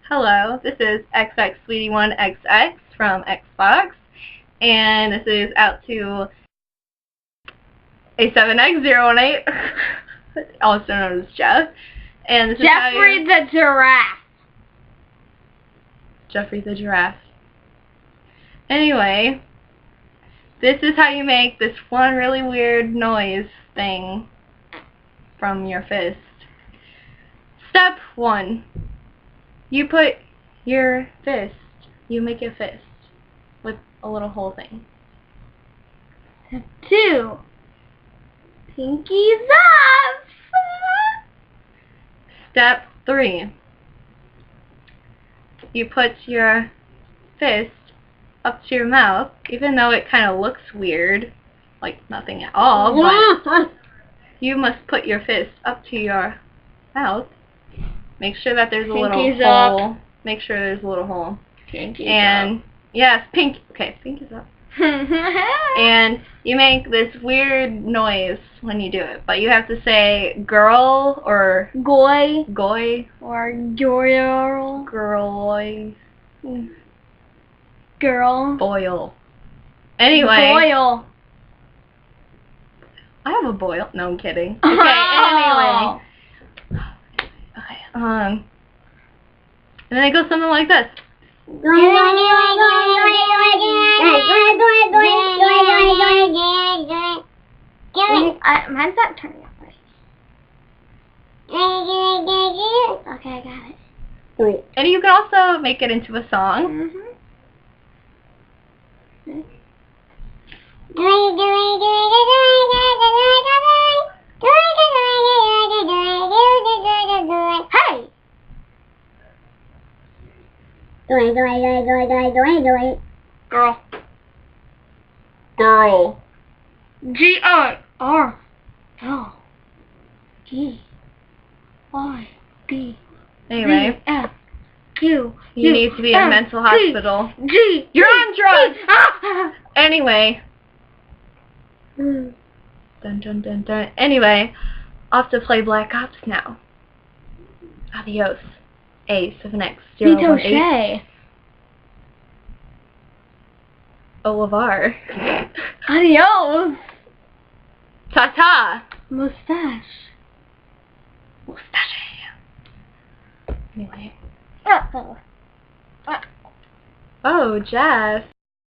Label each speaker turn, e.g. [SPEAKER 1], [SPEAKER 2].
[SPEAKER 1] Hello, this is XX Sweetie1XX from Xbox, and this is out to A7X018, also known as Jeff. And this
[SPEAKER 2] Jeffrey the Giraffe.
[SPEAKER 1] Jeffrey the Giraffe. Anyway, this is how you make this one really weird noise thing from your fist. Step 1. You put your fist, you make a fist with a little hole thing.
[SPEAKER 2] Step 2. Pinkies up.
[SPEAKER 1] Step 3. You put your fist up to your mouth, even though it kind of looks weird, like nothing at all, but you must put your fist up to your mouth. Make sure that there's a little hole. Make sure there's a little hole.
[SPEAKER 2] Pinkies up.
[SPEAKER 1] Yes, pinkies up. And you make this weird noise when you do it, but you have to say girl or
[SPEAKER 2] Goy.
[SPEAKER 1] Or
[SPEAKER 2] girl. Girl.
[SPEAKER 1] Boil. Anyway.
[SPEAKER 2] Boil.
[SPEAKER 1] I have a boil. No, I'm kidding. Okay, anyway. Okay, and then it goes something like this.
[SPEAKER 2] Mine's not turning up right. Okay, I got it.
[SPEAKER 1] And you can also make it into a song.
[SPEAKER 2] Hey!
[SPEAKER 1] Girl.
[SPEAKER 2] Girl.
[SPEAKER 1] Anyway,
[SPEAKER 2] Q.
[SPEAKER 1] you need to be in a mental hospital. You're on drugs! Anyway. Dun dun dun dun. Anyway, off to play Black Ops now. Adios. A7X018. Au revoir.
[SPEAKER 2] Adios.
[SPEAKER 1] Ta-ta.
[SPEAKER 2] Mustache.
[SPEAKER 1] Anyway. Oh, Jeff.